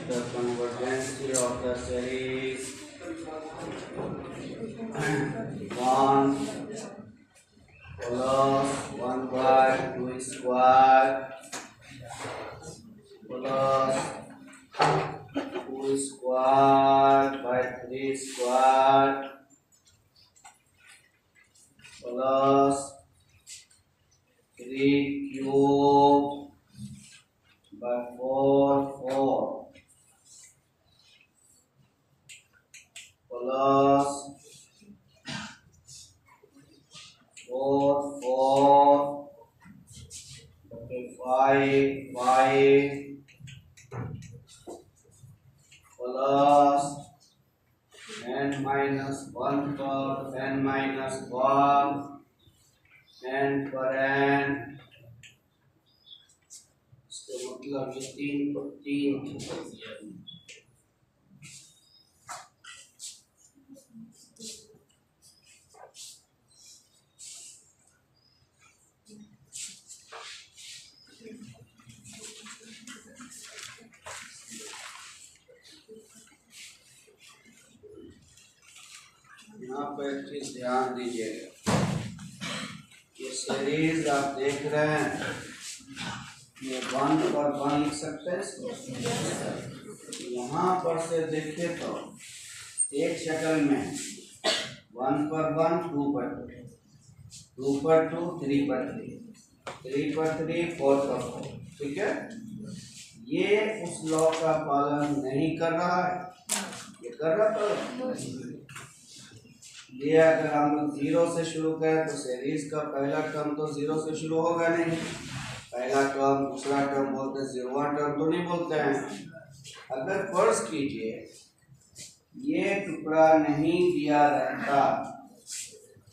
The convergency of the series 1 plus 1 by 2 square plus 2 square by 3 square plus 3 cube by 4 plus 4 okay 5 plus n minus 1 पर n minus 1 n पर n इसका मतलब ये 3 पर 3 यहाँ पर एक चीज ध्यान दीजिएगा, ये सीरीज आप देख रहे हैं, ये 1 पर 1 लिख सकते हैं। यहाँ पर से देखिए तो एक शक्ल में 1 पर 1 2 पर 2 पर 2 3 पर 3 पर 3 4 पर 4, ठीक है। ये उस लॉ का पालन नहीं कर रहा है, ये कर रहा था। ये अगर हम लोग 0 से शुरू करें तो सीरीज का पहला टर्म तो 0 से शुरू होगा नहीं, पहला टर्म दूसरा टर्म बोलते हैं, 0वां टर्म तो नहीं बोलते हैं। अगर फर्ज कीजिए ये टुकड़ा नहीं दिया रहता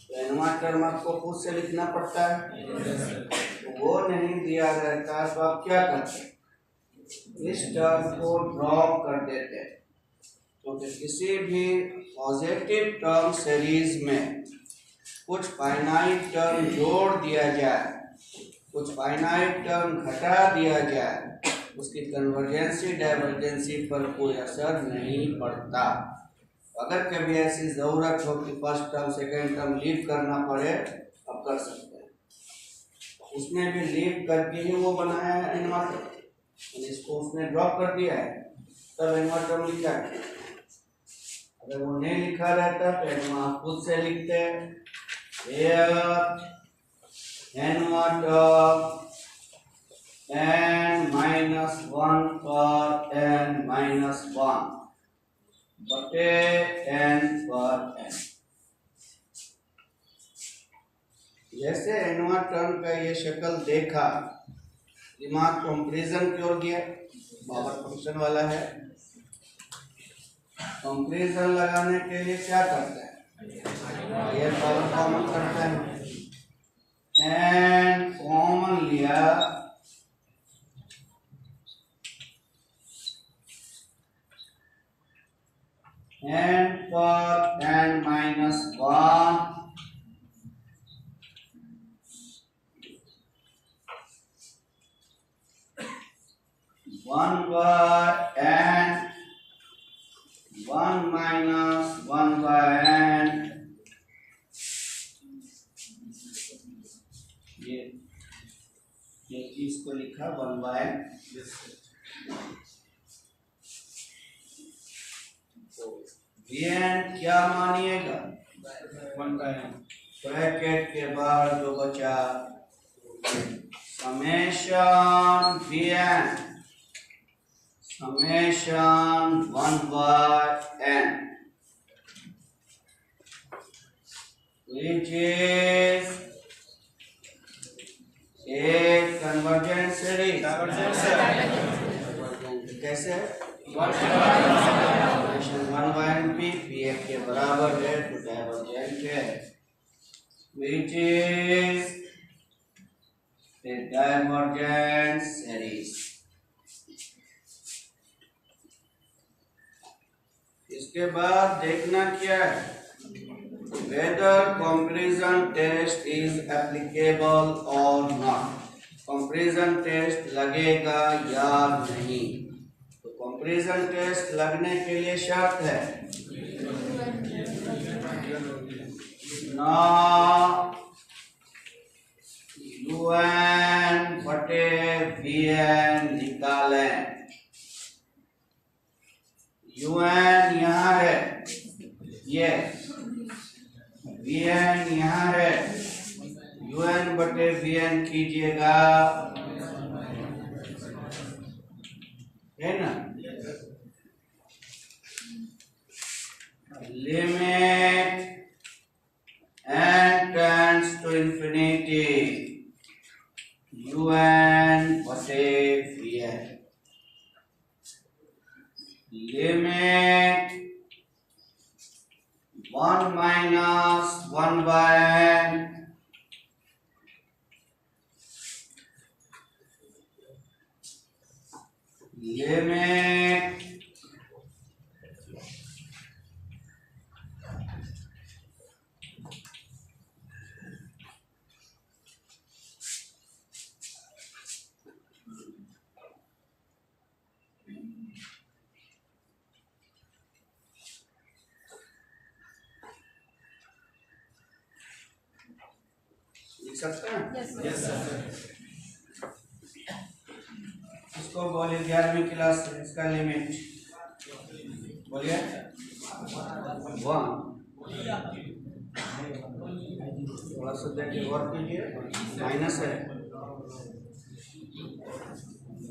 तो nवां टर्म आपको खुद से लिखना पड़ता है, तो वो नहीं दिया रहता तो आप क्या करते, इस टर्म को ड्रॉप कर देते। क्योंकि तो किसी भी पॉजिटिव टर्म सीरीज में कुछ फाइनाइट टर्म जोड़ दिया जाए, कुछ फाइनाइट टर्म घटा दिया जाए, उसकी कन्वर्जेंसी डाइवर्जेंसी पर कोई असर नहीं पड़ता। अगर कभी ऐसी ज़रूरत हो कि first term second term leave करना पड़े, अब कर सकते हैं। उसने भी लीव करके ही वो बनाया है nवां टर्म, इसको उसने ड्रॉप कर दिया है तब nवां टर्म लिखा है। अगर वो नहीं लिखा रहता तो हम खुद से लिखते nवां टर्म n माइनस 1 पर n माइनस 1 बटे n पर n। जैसे nवां टर्म का ये शक्ल देखा, दिमाग कंपैरिजन की ओर गया, पावर फंक्शन वाला है। कंपैरिजन लगाने के लिए क्या करते हैं, ये पावर कॉमन करते हैं, n कॉमन लिया, n पर n minus 1 1 by n 1 minus 1 by n, ये चीज को लिखा 1 by n। तो vn क्या मानिएगा, 1 by n, ब्रैकेट के बाहर जो बचा summation vn summation 1 by n, which is एक कन्वर्जेंट सीरीज। कैसे 1 by n p एक के बराबर है तो divergent which is a divergent series. इसके बाद देखना क्या है, whether comparison test is applicable or not. Comparison test लगेगा या नहीं। तो कंपैरिजन टेस्ट लगने के लिए शर्त है ना UN बटे VN निकालें। UN यहाँ है, ये VN यहाँ है, UN बटे VN कीजिएगा, है ना। Limit n tends to infinity UN बटे VN। Limit 1 minus 1 by n limit लिख सकते हैं? Yes sir. इसको बोलिए 11वीं क्लास से, इसका लिमिट बोलिए 1। थोड़ा सा देखिए और कीजिए, माइनस है।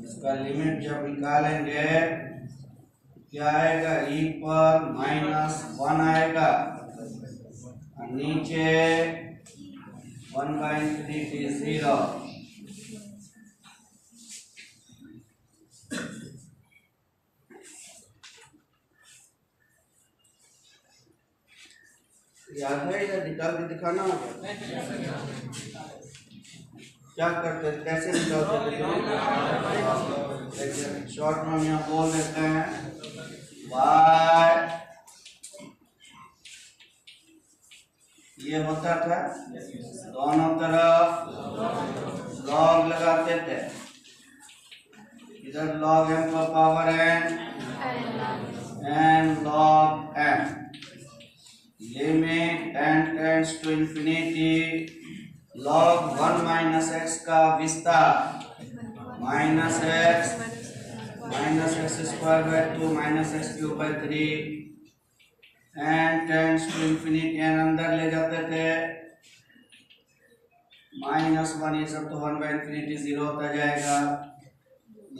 इसका लिमिट जब निकालेंगे क्या आएगा, e पर -1 आएगा और नीचे 1/∞ 0। याद है या निकाल के दिखाना होगा? क्या करते थे, कैसे निकालते थे? शॉर्ट में यहाँ बोल देते हैं y, ये होता था, दोनों तरफ लॉग लगाते थे, इधर log m का power n log m। Limit n tends to infinity log 1 minus x का विस्तार minus x square by 2 minus x cube by 3 n tends to infinity, n अंदर ले जाते थे, -1 ये सब तो 1/∞ 0 होता जाएगा।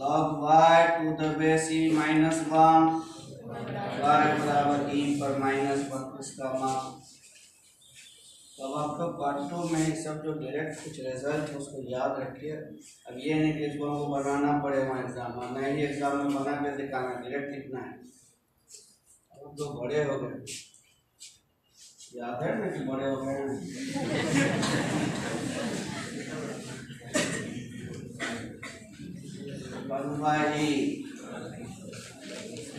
log y to the base e -1 y बराबर e पर -1 इसका मान। तो अब आपका पार्ट 2 में ये सब जो डायरेक्ट कुछ रिजल्ट है उसको याद रखिए। अब ये नहीं कि इसको हमको बनाना पड़ेगा एग्जाम में, नहीं एग्जाम में बना के दिखाना, डायरेक्ट लिखना है। अब तो बड़े हो गए, याद है ना कि बड़े हो गए हैं।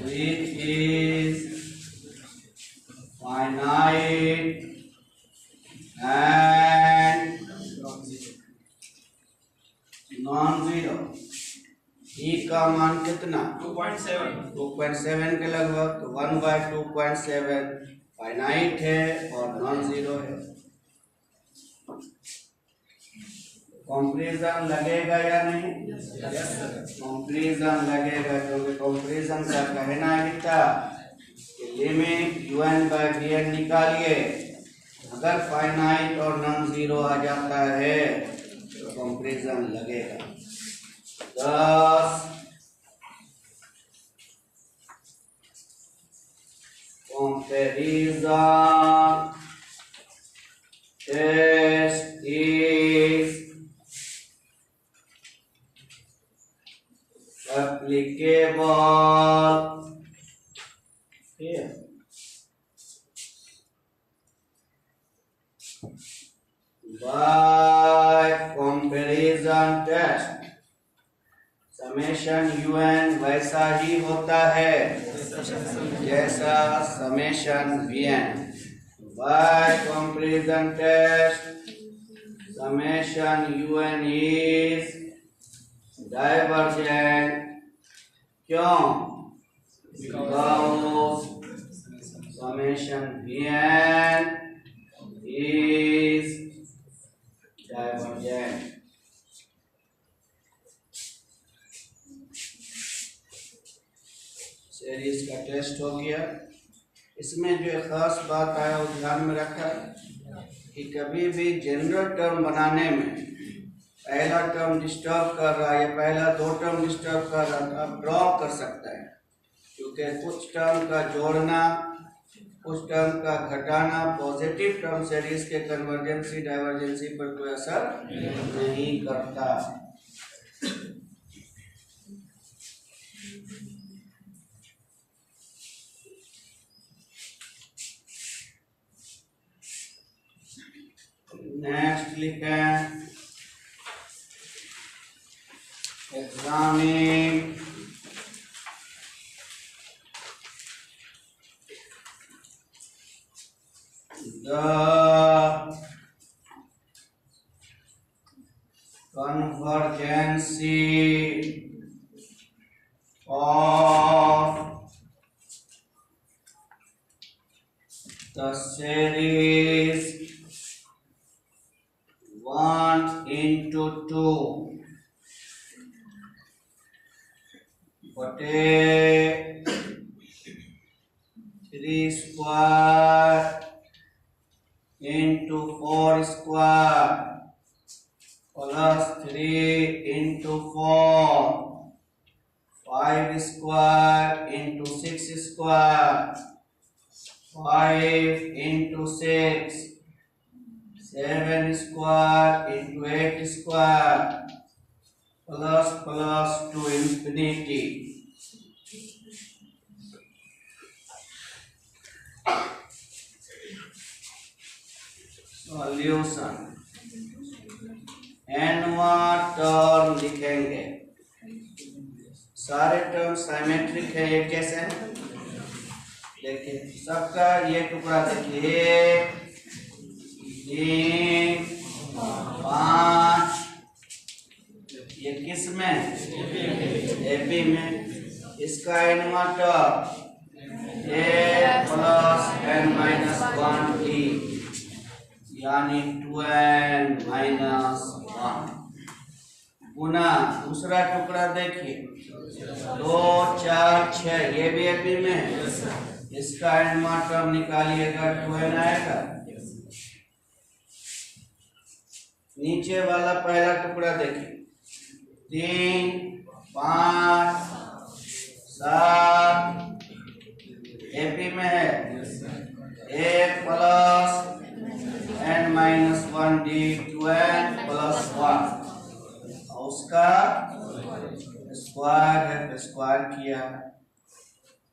which is finite and non-zero। e का मान कितना, 2.7 के लगभग, तो 1/2.7 फाइनाइट है और नॉन जीरो है। कंपैरिजन लगेगा या नहीं? कंपैरिजन लगेगा, क्योंकि कंपैरिजन का कहना है कि लिमिट UN/VN निकालिए, अगर फाइनाइट और नॉन जीरो आ जाता है तो कंपैरिजन लगेगा। 10 comparison test is applicable here। by comparison test summation un वैसा ही होता है जैसा summation vn. By comparison test summation un is divergent. क्यों? Because summation vn is divergent. Series का टेस्ट हो गया. इसमें जो एक खास बात आया वो ध्यान में रखा कि कभी भी जनरल टर्म बनाने में पहला टर्म डिस्टर्ब कर रहा है या पहला दो टर्म डिस्टर्ब कर रहा है आप ड्रॉप कर सकता है, क्योंकि कुछ टर्म का जोड़ना कुछ टर्म का घटाना पॉजिटिव टर्म सीरीज के कन्वर्जेंसी डाइवर्जेंसी पर कोई असर नहीं करता. नेक्स्ट लिखें examine the convergency of the series 1 into 2 बटे 3 square into 4 square plus 3 into 4 5 square into 6 square 5 into 6 7 square into 8 square plus to infinity. Solution nवा टर्म लिखेंगे. सारे टर्म सिमेट्रिक है एक जैसे हैं, लेकिन सबका ये टुकड़ा देखिए 3 5 ये किस में एपी में. इसका nवा term a plus n minus 1t यानी 2n माइनस 1 गुना दूसरा टुकड़ा देखिए 2 4 6 ये भी एपी में है. इसका nवा टर्म निकालिएगा 2n आएगा. नीचे वाला पहला टुकड़ा देखिए 3 5 7 एपी में है. 1 plus n minus 1 D 2n plus 1 और उसका स्क्वायर है तो स्क्वायर किया.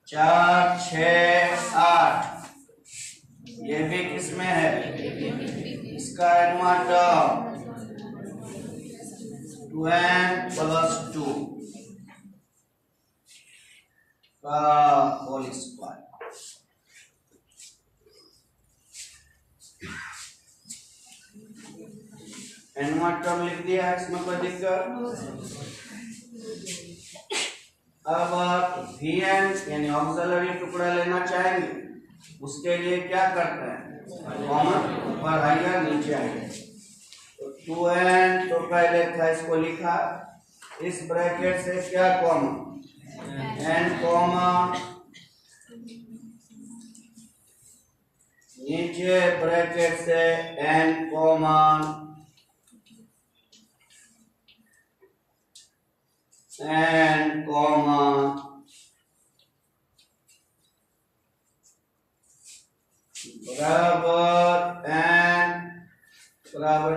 4 6 8 ये भी किसमें है इसका nवा टर्म 2n प्लस 2 का होल स्क्वायर. nवा टर्म लिख दिया है, इसमें कोई दिक्कत. अब आप vn यानी ऑक्सिलरी टुकड़ा लेना चाहेंगे, उसके लिए क्या करते हैं कॉमन ऊपर आएगा नीचे आएगा. तो 2n तो पहले था इसको लिखा, इस ब्रैकेट से क्या कॉमन n कॉमन नीचे ब्रैकेट से n कॉमन n कॉमन बराबर n बराबर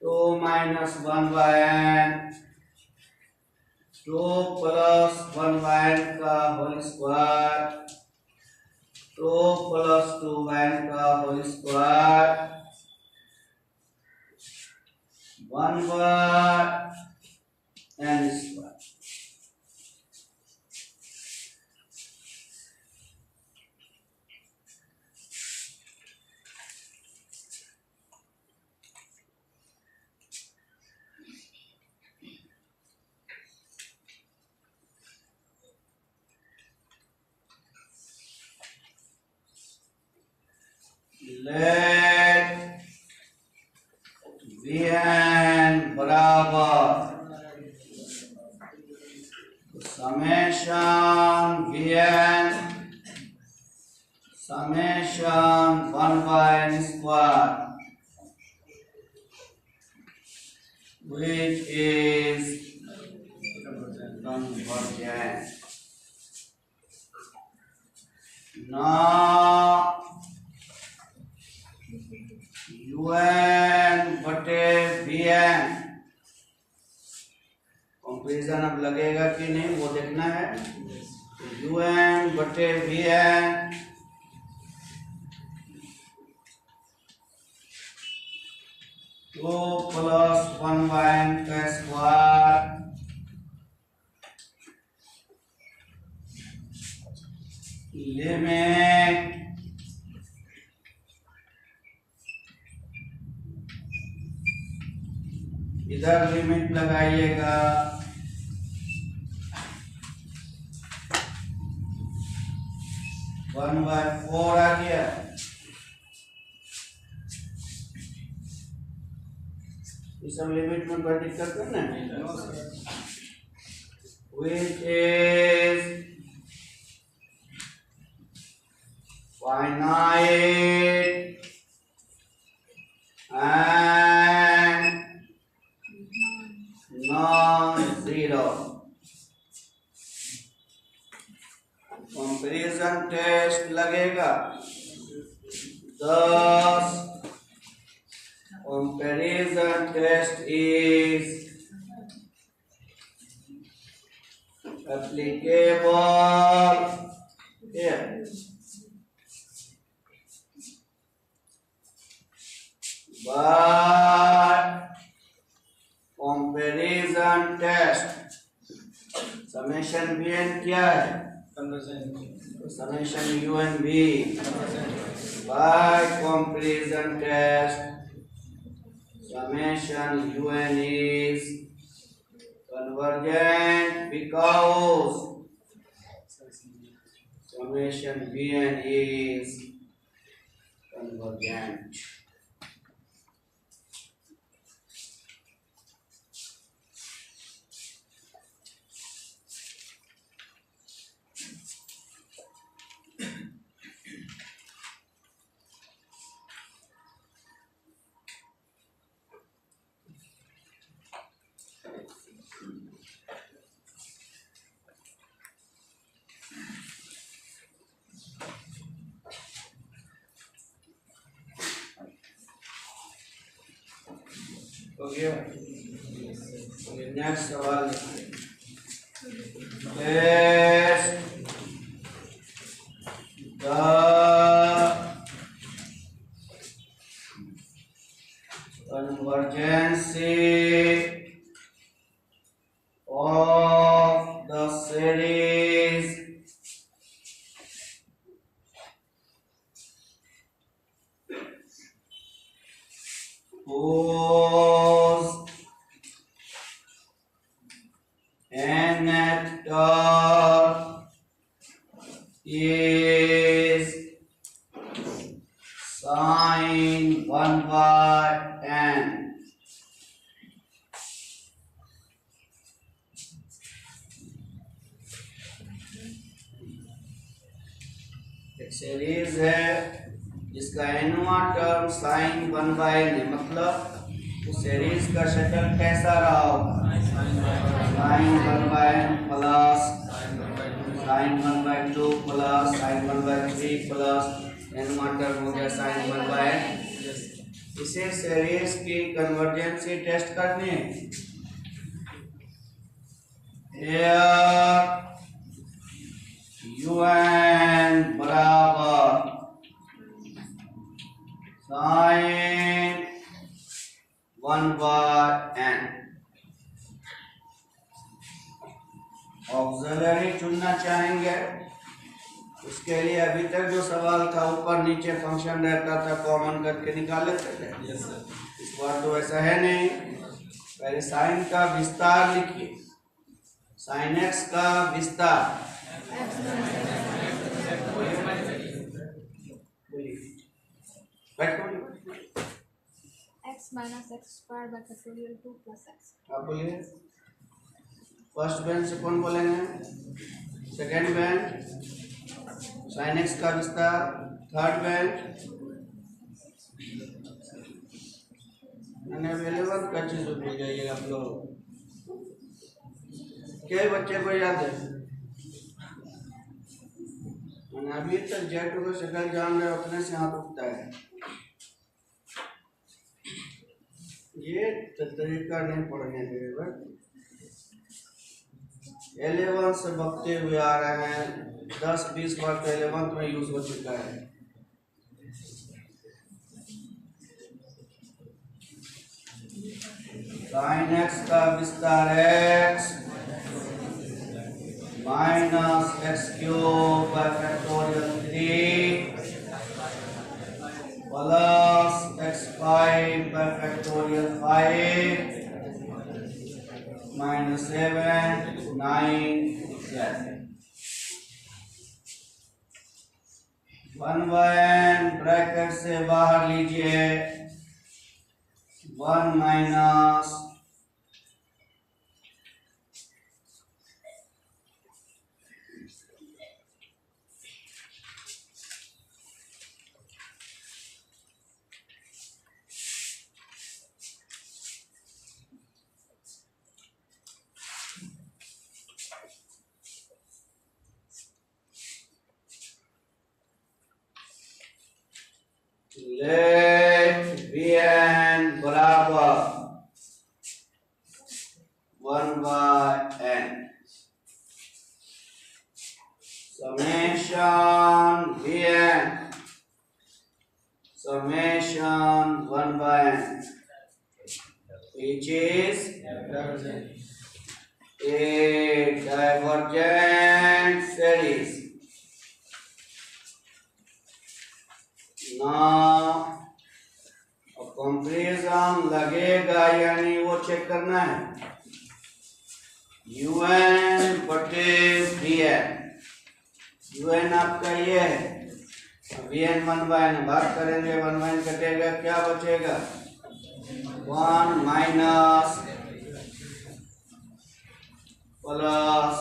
2 minus 1 by n 2 plus 1 by n का whole square 2 plus 2 by n का whole square 1/n square. Let Vn बराबर summation Vn summation 1/n square, which is convergent. Now un बटे Vn comparison अब लगेगा कि नहीं वो देखना है। un बटे Vn तो प्लस 1/n का स्क्वायर लिमिट इधर लिमिट लगाइएगा 1/4 आ गया। ये सब लिमिट में कोई दिक्कत करना है, which is finite and non-zero. Comparison test लगेगा 10. Comparison test is applicable here. But comparison test summation Vn क्या है? Summation UNV. By comparison test summation UN is convergent because summation Vn is convergent. हो गया। Next सवाल test the convergency of the series whose nth term is sin 1/n. एक series है जिसका nवां term sin 1/n है, मतलब उस series का शक्ल कैसा रहा होगा? sin 1/n plus sin 1/2 plus sin 1/3 plus nवां टर्म हो गया sin 1/n। इसे सीरीज की कन्वर्जेंसी टेस्ट करनी है। un बराबर sin 1/n ऑक्सिलरी चुनना चाहेंगे। उसके लिए अभी तक जो सवाल था ऊपर नीचे फंक्शन रहता था, कॉमन करके निकाल लेते थे। Yes sir. इस बार तो ऐसा है नहीं। पहले साइन का विस्तार लिखिए, साइन एक्स का विस्तार। x minus x square by factorial 2 plus x। आप बोलिए। फर्स्ट बेंच से कौन बोलेंगे? सेकेंड बेंच साइन एक्स का विस्तार। थर्ड बेंच मैंने अवेलेबल का चीज भूल जाइए आप लोग। क्या बच्चे को याद है? मैंने अभी तक जेट को शक्ल जान रहे उतने से हाथ उठता है। ये तरीका नहीं पढ़ने के। 11 से बकते हुए आ रहे हैं, 10-20 बार तो 11th में यूज हो चुका है। साइन एक्स का विस्तार x minus x cube by factorial 3 plus x5 bye factorial 5 minus 7 9 इत्यादि। 1/n ब्रैकेट से बाहर लीजिए, 1 माइनस लेट Vn बराबर 1/n summation Vn summation 1/n which is a divergent series. Now comparison लगेगा, यानी वो चेक करना है UN बटे Vn। UN आपका ये है, Vn 1/n बात करेंगे, 1/n कटेगा, क्या बचेगा? 1 minus plus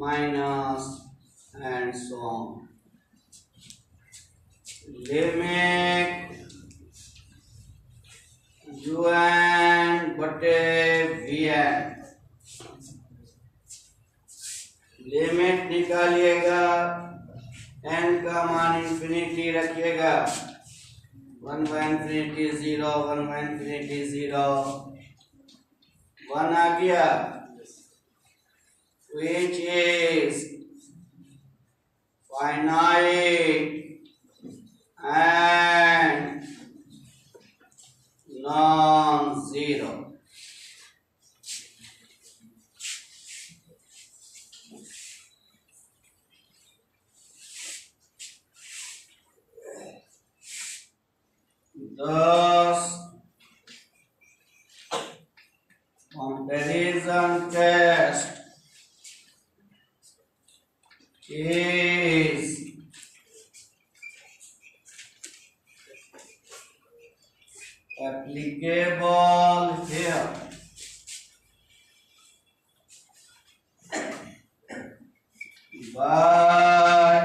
minus and so on. Limit UN बटे Vn, लिमिट निकालिएगा, n का मान इंफिनिटी रखिएगा, 1/infinity 0 1/infinity 0 1 आ गया, which is finite and non-zero। Thus, comparison test is applicable here by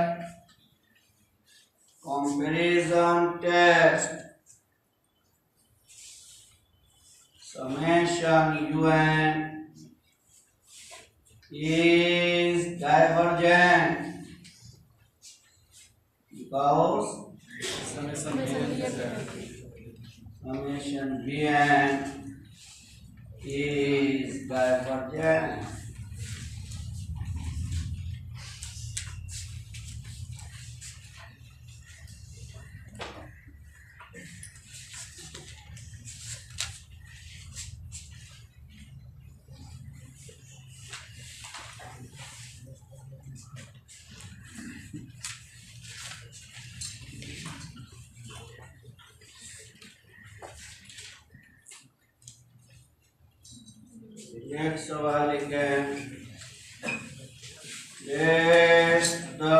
comparison test summation UN is divergent because summation Vn is divergent। Next सवाल लिखें, let the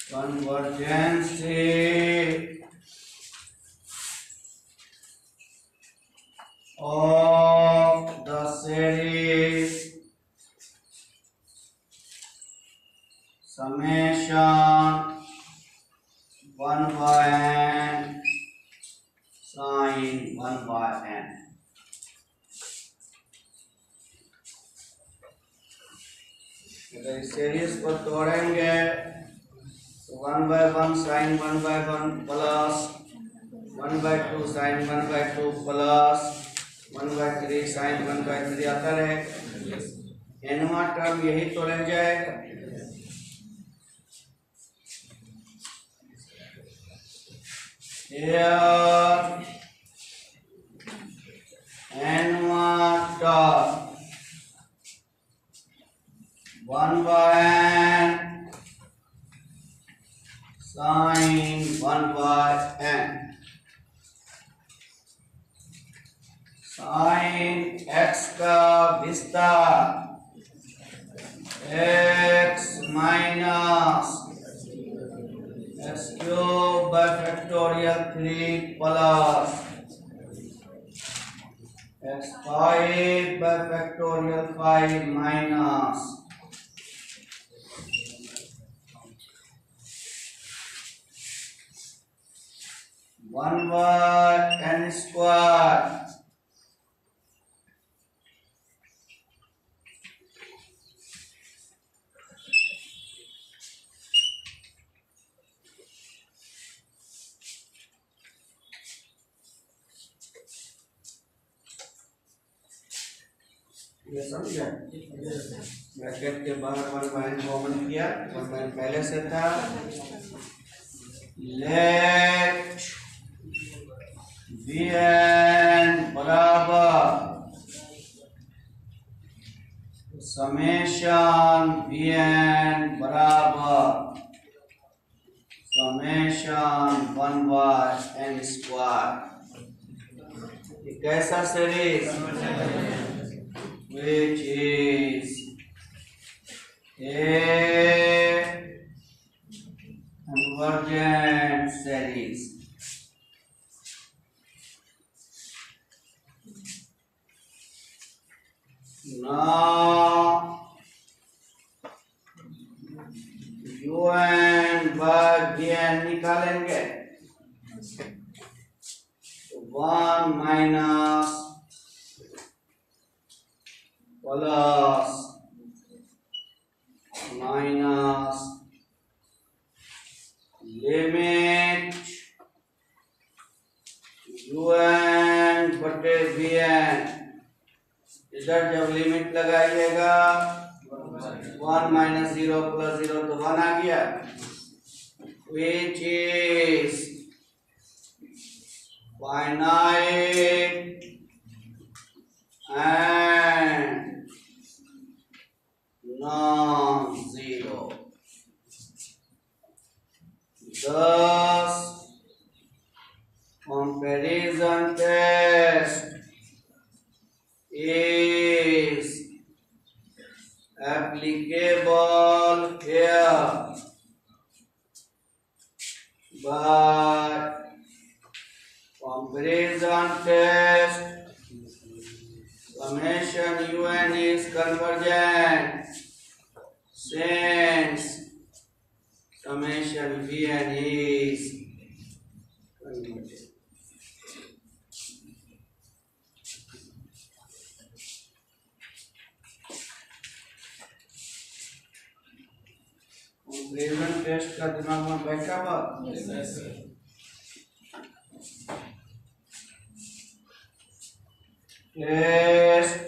convergence of the series summation 1 by n sin 1 by n. अगर इस series को तोड़ेंगे तो 1 by 1 sin 1 by 1 plus 1 by 2 sin 1 by 2 plus 1 by 3 sin 1 by 3 आता रहेगा। nवां term यही तो रह जाएगा। Here nवां term 1 by n sin 1 by n sin x का विस्तार x minus x cube by factorial 3 plus x 5 by factorial 5 minus one by n square ये समझा। ब्रैकेट के बाहर 1 by n कॉमन किया, 1 by n पहले से था। लेट Vn बराबर समेशन Vn बराबर समेशन 1 by n स्क्वायर। ये कैसा series which is a convergent series. Now un by bn निकालेंगे तो 1 minus plus minus limit un बटे bn, इधर जब लिमिट लगाइएगा 1 minus 0 plus 0 तो 1 आ गया, which is finite and non-zero. Thus, comparison test is applicable here, but comparison test summation un is convergent since summation vn is convergent. Comparison test का दिमाग में बैठा हुआ? Yes. Test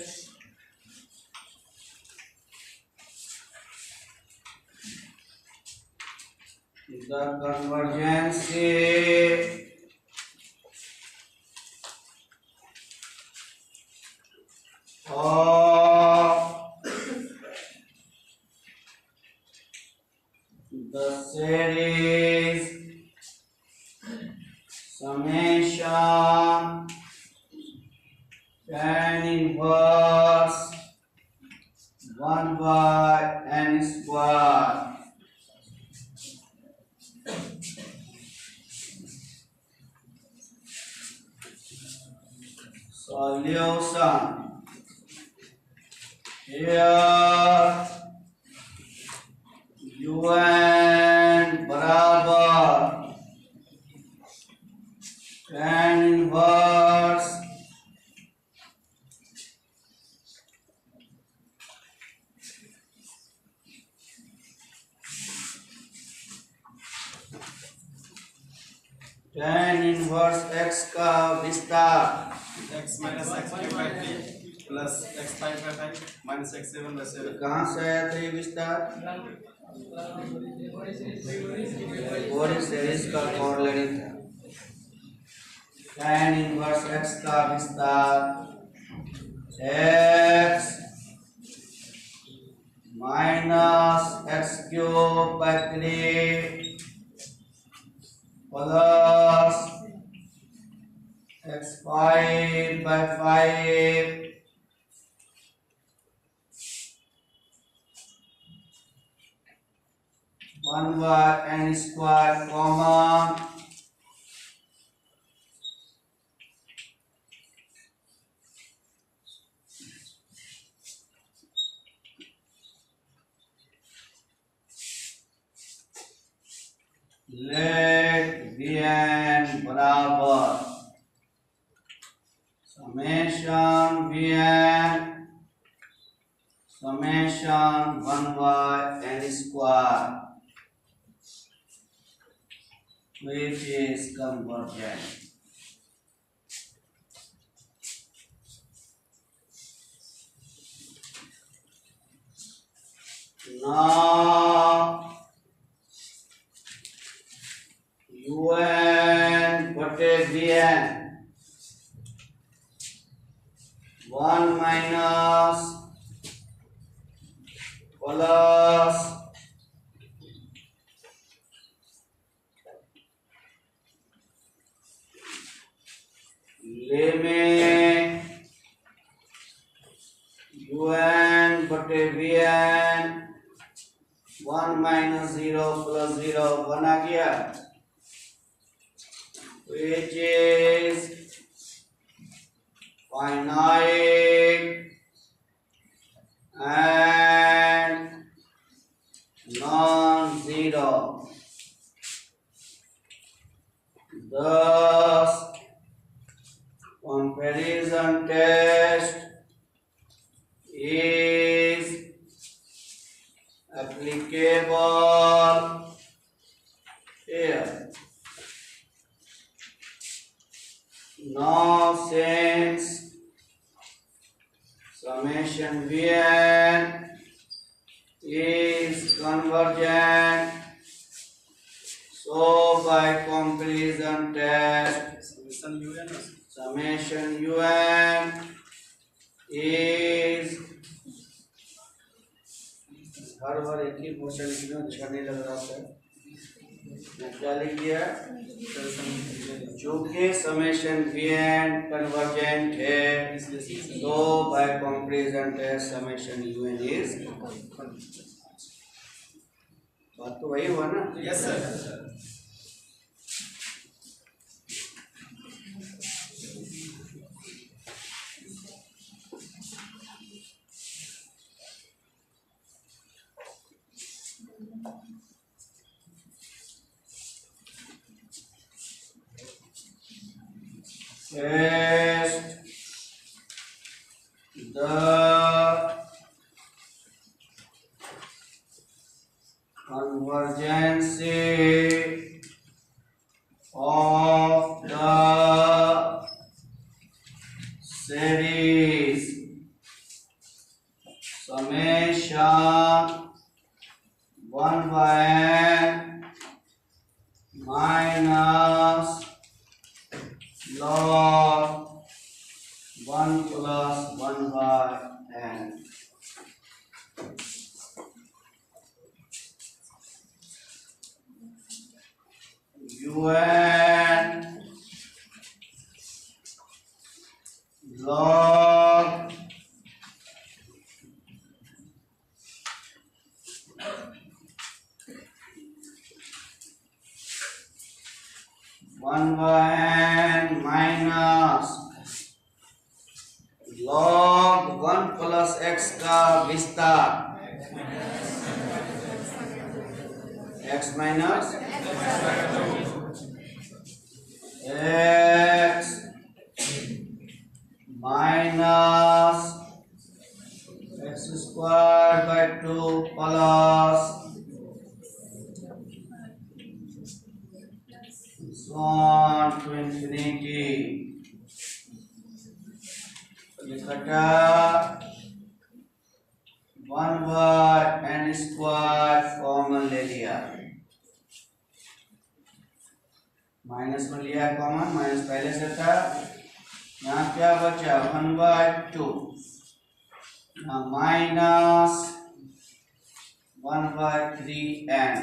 the convergence of the series summation tan inverse 1 by n square solution. Here un बराबर tan inverse x का विस्तार x minus x cube by 3 plus x 5 by 5 minus x 7 by 7. कहाँ से आया था ये विस्तार? फोरियर सीरीज का कॉर्डिनेट था। tan इनवर्स x का विस्तार x minus x cube by 3 plus x 5 by 5 1 by n square common let Vn बराबर summation Vn summation 1 by n square which is convergent. Now un बटे Vn 1 minus plus limit un बटे Vn 1 minus 0 plus 0 बना गया which is finite and non-zero. Thus, comparison test is applicable here. Now, since summation Vn is convergent, so by comparison test, summation un is हर बार एक ही question लिखना अच्छा नहीं लग रहा था। क्या लिख दिया? चूंकि समेशन Vn कन्वर्जेंट है तो by comparison test summation Un is बात तो वही हुआ ना? Yes sir. Test the convergence of the series summation 1 by n minus log 1 plus 1 by n. Un 1 by n minus log 1 plus x का विस्तार x minus x minus x square by 2 plus on to infinity लिखा 1 by n square common ले लिया minus में लिया common minus पहले से था यहाँ क्या बचा 1 by 2 यहाँ minus 1 by 3n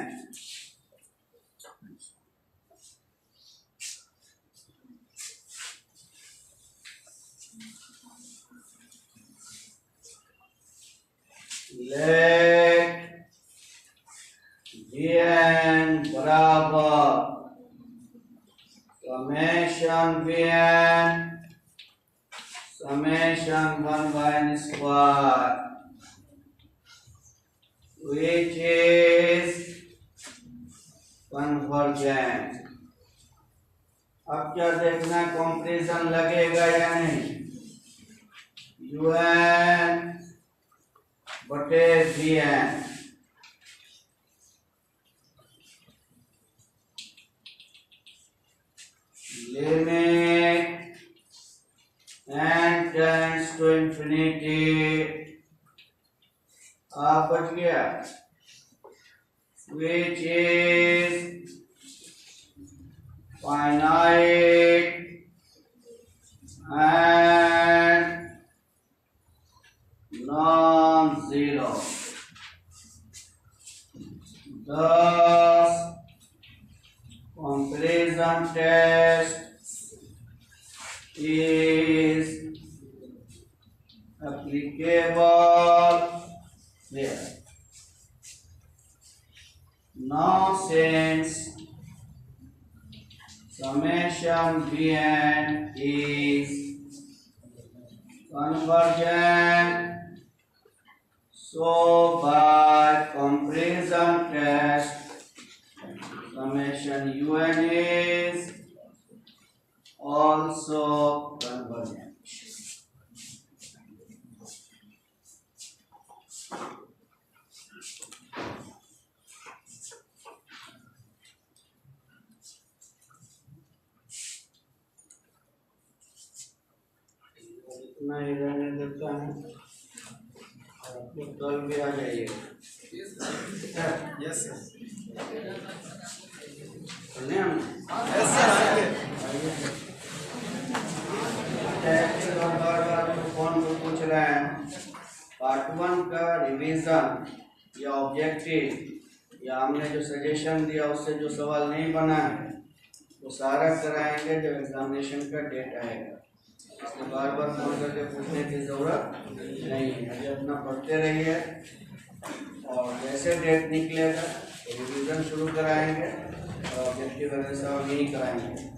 let Vn बराबर summation Vn summation 1 by n square which is convergent। अब क्या देखना कंपैरिजन लगेगा या नहीं un बटे Vn limit n tends to infinity आप बच गया which is finite and non-zero thus comparison test is applicable there now since summation Vn is convergent so by comparison test summation un is also convergent। इतना ही रहने देता है आपको कल भी आ जाइए Yes, sir. Yes, sir. बार फोन पे पूछ रहे हैं पार्ट 1 का रिवीजन या ऑब्जेक्टिव या हमने जो सजेशन दिया उससे जो सवाल नहीं बना है वो सारा कराएंगे जब एग्जामिनेशन का डेट आएगा इसलिए बार बार फोन करके पूछने की जरूरत नहीं है अभी अपना पढ़ते रहिए और जैसे डेट निकलेगा तो रिवीजन शुरू कराएंगे और ऑब्जेक्टिव वगैरह सब नहीं कराएंगे।